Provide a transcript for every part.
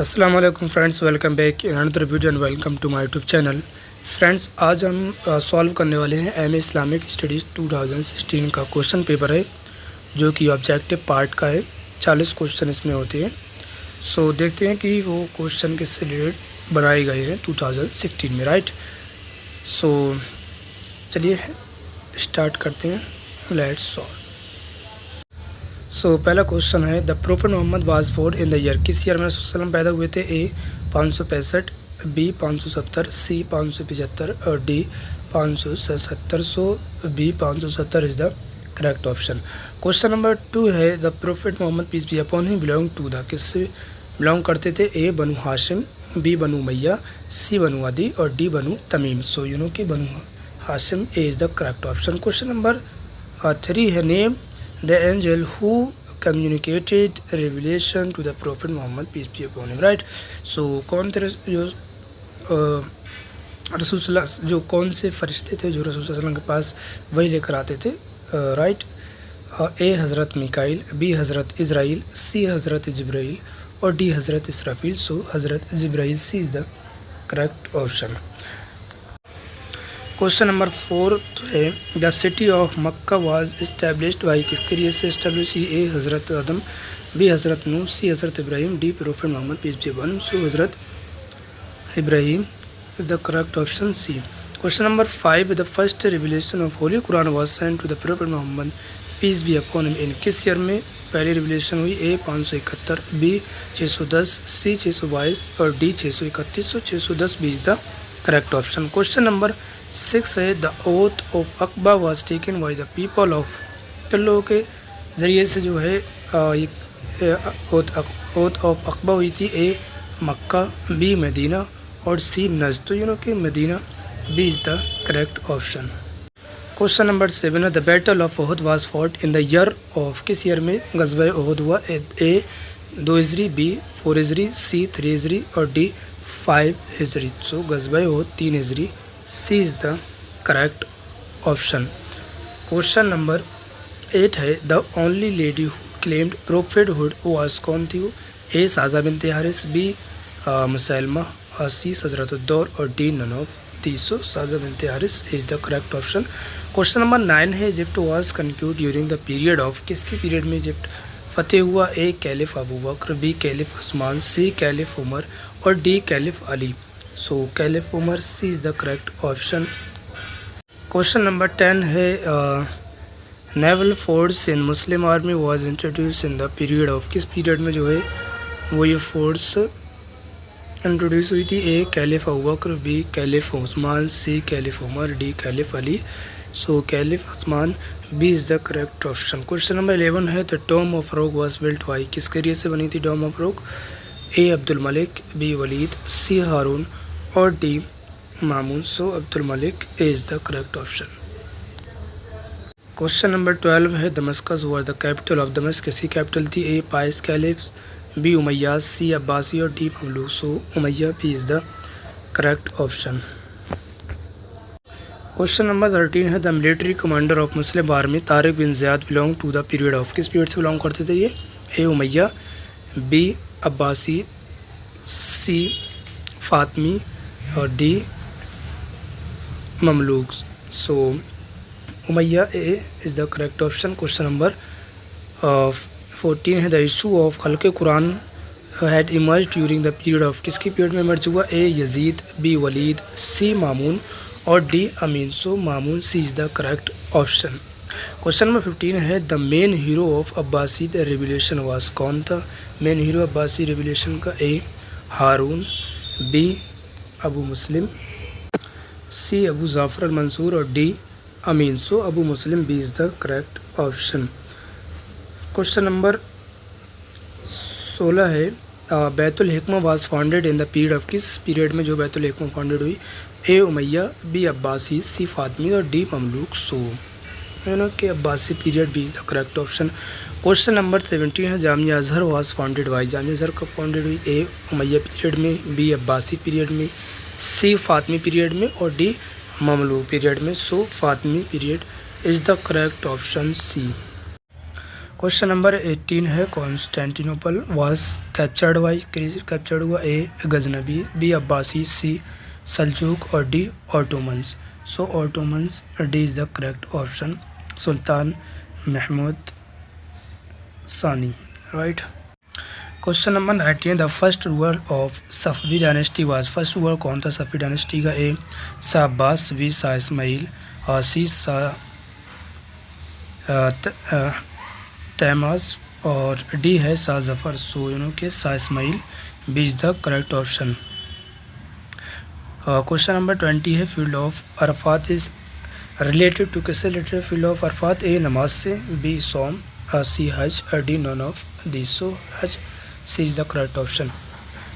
अस्सलाम वालेकुम friends, welcome back in another video and welcome to my YouTube channel. Friends, आज हम solve करने वाले हैं एमए इस्लामिक स्टडीज़ 2016 का क्वेश्चन पेपर है, जो कि ऑब्जेक्टिव पार्ट का है। 40 क्वेश्चन इसमें होते हैं। सो देखते हैं कि वो क्वेश्चन किससे रिलेटेड बनाए गए हैं 2016 में, राइट। सो चलिए स्टार्ट करते हैं, लेट्स सॉल्व। पहला क्वेश्चन है, the prophet Mohammad was born in the year, किस ईयर में रसूल पैदा हुए थे? ए 565, बी 570, सी 575 और D 577। B 570 is the correct option. Question number 2 है, the prophet Mohammad peace be upon him belong to the, किससे बिलोंग करते थे? ए बनु हाशिम, बी बनु मैया, सी बनु अदी और D Banu Tamim. So you know कि Banu Hashim A is the correct option. Question number 3 है, name the angel who communicated revelation to the prophet Muhammad peace be upon him, right। so कौन थे जो रसूल जो कौन से फरिश्ते थे जो रसूल सल्लल्लाहु अलैहि वसल्लम के पास वही लेकर आते थे? राइट, ए हज़रत मिकाइल, बी हज़रत इज़राइल, सी हज़रत जिब्राइल और डी हज़रत इसराफील। सो हज़रत Jibrail C is the correct option. Question number 4 है, the city of Mecca was established by, किसके लिए से इस्टेब्लिश? ए हज़रत आदम, बी हज़रत नूह, सी हज़रत Ibrahim, D prophet Mohammad peace be upon him. So हज़रत Ibrahim is the correct option C. Question number 5, the first revelation of holy Quran was sent to the prophet Mohammad peace be upon him in, किस year में पहली revelation हुई? ए 571, B 610, C 622 और D 631। 610 B is the correct option. Question number 6 है, the oath of Aqaba was taken by the people of, इन लोगों के ज़रिए से जो है ओथ ऑफ अकबा हुई थी? ए मक्का, बी मदीना और सी नज़द। तो यू नो कि Medina B is the correct option. Question number 7 है, the battle of Uhud was fought in the year of, किस ईयर में गज़वा ओहद हुआ? ए 2 हिजरी, बी 4 हिजरी, सी 3 हिजरी और डी 5 हिजरी। सो गज़वा ओहद 3 हिजरी, C is the correct option. Question number 8 है, the only lady who claimed prophethood was, कौन थी वो? ए साजा binte Haris, B Musaylima, C हज़रतुद्दौर और D none of these. So Saja binte Haris is the correct option. Question number 9 है, Egypt was conquered during the period of, किसके period में Egypt फतेह हुआ? A caliph Abu Bakr, B caliph Usman, C caliph Umar और D caliph Ali. So caliph Umar C is the correct option. Question number 10 है, naval force in Muslim army was introduce in the period of, किस period में जो है वो ये force introduce हुई थी? A caliph Abu Bakr, B caliph Usman, C caliph Umar, D caliph Ali. So caliph Usman B is the correct option. Question number 11 है, the dome of rock was built by, किसके area से बनी थी dome of rock? A Abdul Malik, B Walid, C Harun और D Mamun. So Abdul Malik is the correct option. Question number 12 है, Damascus was the capital of Damask, किसकी capital थी? A pious caliph, B Umayya, C Abbasi और D Mamluk. So Umayya B is the correct option. Question number 13 है, the military commander of Muslim army Tariq bin Ziyad belong to the period of, किस period से belong करते थे ये? A Umayya, B Abbasi, C Fatimi और D Mamluk. So Umayya A is the correct option. Question number 14 है, the issue of खल्क़ Quran had emerge during the period of, किसकी period में इमर्ज हुआ? A Yazid, B Walid, C Mamun और D Amin. So Mamun C is the correct option. Question number 15 है, the main hero of Abbasi the revolution was, कौन था main hero Abbasi revolution का? A Harun, B Abu Muslim, C Abu Jafar al Mansur और D Amin. So Abu Muslim B is the correct option. Question number 16 है, Baitul Hikma was founded in the period of, किस period में जो Baitul Hikma founded हुई? A Umayya, B Abbasi, C Fatimi और D Mamluk. So you know कि Abbasi period B is the correct option. Question number 17 है, Jamia Azhar was founded by, Jamia Azhar कब founded हुई? A Umayya period में, B Abbasi period में, C Fatmi period में और D Mamluk period में। So Fatimi period is the correct option C. Question number 18 है Constantinople was captured by, captured हुआ A Ghaznavi, B Abbasi, C Seljuk और D Ottomans. So Ottomans, D is the correct option, sultan Mahmud Sani, right. Question number 19, the first ruler of Safavi dynasty was, first ruler कौन था Safavi dynasty का? A Shah Abbas, B Shah Ismail, C Shah Tahmasp और D है Shah Zafar. So के Shah Ismail, B is the correct option. Question number 20 है field of Arafat is related to, किससे related field of Arafat? A नमाज से, B सोम, C Hajj, D none of the. So Hajj, C is the correct option.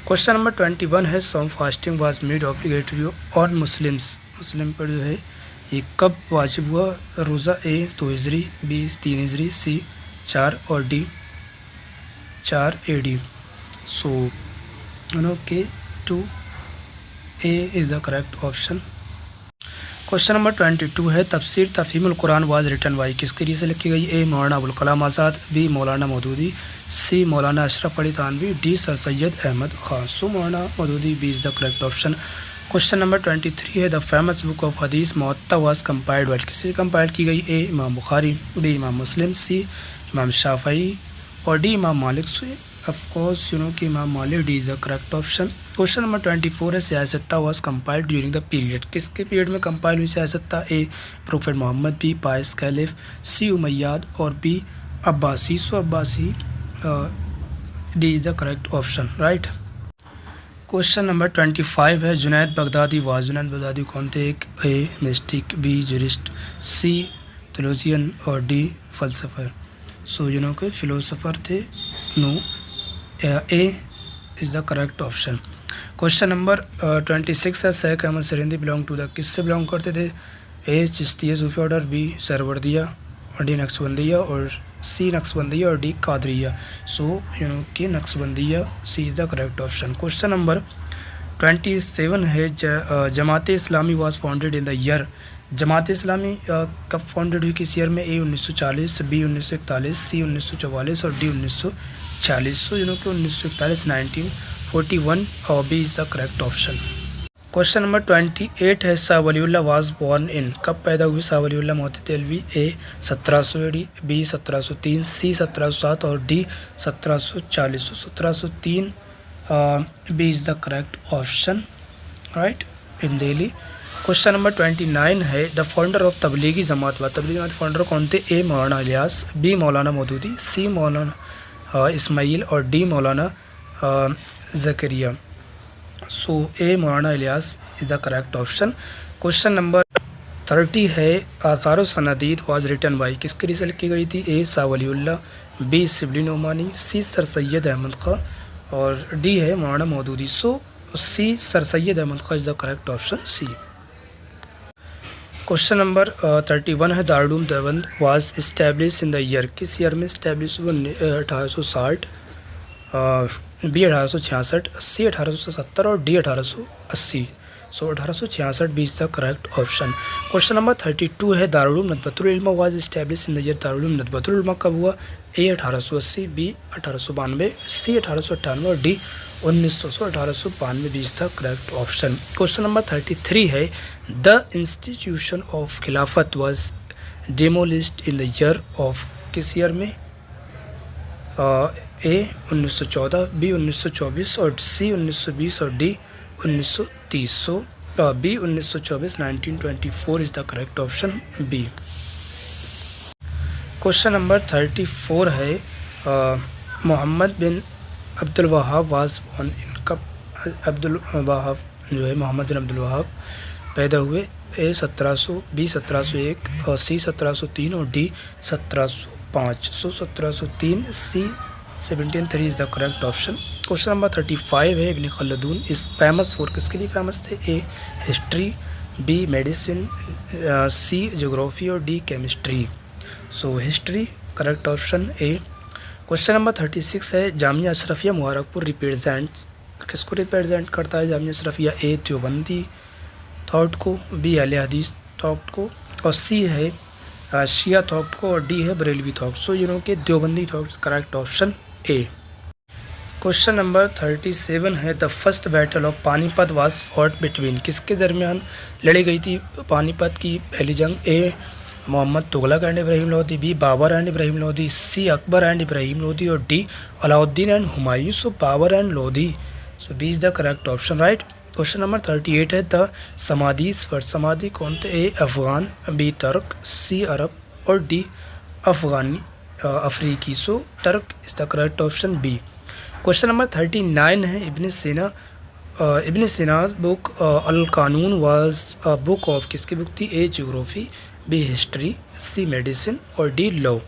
Question number 21 है सोम fasting was made obligatory on Muslims, Muslim पर जो है ये कब वाजिब हुआ रोज़ा? ए 2 हिजरी, बी 3 हिजरी, सी 4 और डी 4 AD। सो के 2 A is the correct option. Question number 22 है तफसीर तफहीमुल कुरान वाज रिटन बाई, किसके लिए से लिखी गई? ए Maulana Abul Kalam Azad, B Maulana Maududi, C Maulana Ashraf Ali Thanvi, D sir Syed Ahmad Khan. So Maulana Maududi, B is the correct option. Question number 23 है the famous book of hadith Muatta was compiled by, किससे compile की गई? ए इमाम बुखारी, बी इमाम मुस्लिम, सी इमाम शाफई और डी इमाम मालिक। से ऑफ कोर्स कि Imam Malik, D is the correct option. Question number 24 है सियासत्ता was compiled during the period, किसके पीरियड में कंपाइल हुई सियासत्ता? A prophet Mohammad, B pious caliph, C Umayyad और B Abbasi. So Abbasi, D is the correct option, right. Question number 25 है Junaid Baghdadi was, Junaid Baghdadi कौन थे? एक A mystic, B jurist, C theologian और D philosopher. So के philosopher थे। No, A is the correct option. Question number 26 है Sheikh Ahmad Sirhindi belong to the, किससे belong करते थे? A Chishtiya Sufi order, B Suhrawardiya और डी नक्शबंदिया और सी नक्शबंदिया और डी कादरिया। सो कि Naqshbandiya, C is the correct option. Question number 27 है Jamaat Islami was founded in the year, Jamaat Islami कब फाउंडेड हुई, किस ईयर में? ए 1940, बी 1941, सी 1944 और डी 1946। सो कि 1941 1941 और B is the correct option. Question number 28 है Shah Waliullah was born in, कब पैदा हुई Shah Waliullah Muhaddith Dehlavi? A 1700 AD, B 1703, C 1707 और D 1740। 1703 B is the correct option, right, in Delhi. Question number 29 है the founder of Tablighi Jamaat व, तबलीगी जमात फाउंडर कौन थे? ए मौलाना इलियास, बी मौलाना मौदूदी, सी मौलाना इस्माइल और D Maulana Zakaria. So A Maulana Ilyas is the correct option. Question number 30 है आसार सनादीद was written by, किसके लिए लिखी गई थी? A Shah Waliullah, B Shibli Nomani, C sir Syed Ahmad Khan और डी है Maulana Maududi. So C sir Syed Ahmad Khan is the correct option, C. Question number 31 है Darul Deoband was establish in the year, किस ईयर में इस्टेब्लिश हुआ? 1860, बी 1866, सी 1870 और D 1880। So 1866 B is the correct option. Question number 32 है दारुल उलूम नदवतुल इल्म was establish in the year, Darul Uloom Nadwatul Ilm कब हुआ? ए 1880, B 1892, C 1898 और D 1900। 1892 B is the correct option. Question number 33 है the institution of khilafat was demolished in the year of, किस year में? A 1914, B 1924 और C 1920 और D 1930। So B 1924 1924 is the correct option, B. Question number 34 है Mohammad bin Abdul Wahab was born in, कब Abdul Wahab जो है Mohammad bin Abdul Wahab पैदा हुए? ए 1700, बी 1701 और सी 1703 और D 1705। So 1703, C 1703 is the correct option. Question number 35 है Ibn Khaldun is famous for, किसके लिए फेमस थे? A history, B medicine, C geography और D chemistry. So history correct option, A. Question number 36 है Jamia Ashrafia Mubarakpur represent, किसको represent करता है Jamia Ashrafia? A Deobandi thought को, बी अहले हदीस थॉट को और सी है शिया थॉक्ट को, और डी है बरेलवी थॉक्ट। सो यू नो कि देवबंदी थॉक्ट correct option A. Question number 37 है the first battle of Panipat was fought between, किसके दरमियान लड़ी गई थी पानीपत की पहली जंग? A Mohammad Tughlaq and Ibrahim Lodhi, B Babur and Ibrahim Lodhi, C Akbar and Ibrahim Lodhi, और D Alauddin and Humayun. So Babur and Lodhi, so B is the correct option right. Question number 38 है द समाधीज फर्स्ट समाधि कौन थे? ए अफगान, बी तुर्क, सी अरब, और डी अफगानी अफ्रीकी। So Turk is the correct option B. Question number 39 है Ibn Sina's book al Qanun was a book of, किसकी बुक थी? A geography, B history, C medicine, और डी लॉ।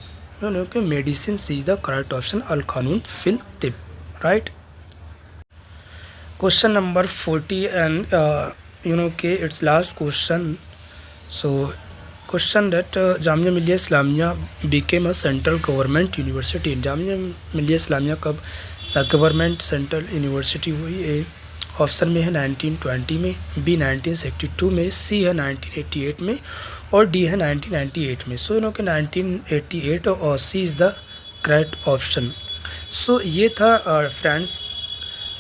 कि medicine is the correct option, al Qanun fil tib right. Question number 40 and के it's last question. So question that Jamia Millia Islamia became a central government university। Jamia Millia Islamia कब government central university हुई? A option में है 1920 में, B 1962 में, सी है 1988 में, और डी है 1998 में। सो यू नो कि 1988 और सी इज़ द करेक्ट ऑप्शन। सो ये था फ्रेंड्स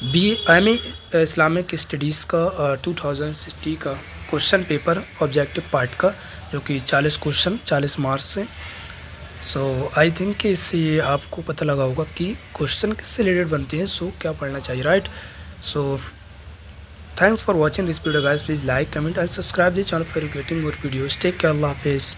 BA इस्लामिक स्टडीज़ का 2060 का क्वेश्चन पेपर ऑब्जेक्टिव पार्ट का, जो कि 40 क्वेश्चन 40 मार्क्स से। सो आई थिंक कि इससे आपको पता लगा होगा कि क्वेश्चन किससे रिलेटेड बनते हैं, सो क्या पढ़ना चाहिए right. So thanks for watching this video guys, please like comment and subscribe this channel for getting more videos. Take care, Allah हाफिज़।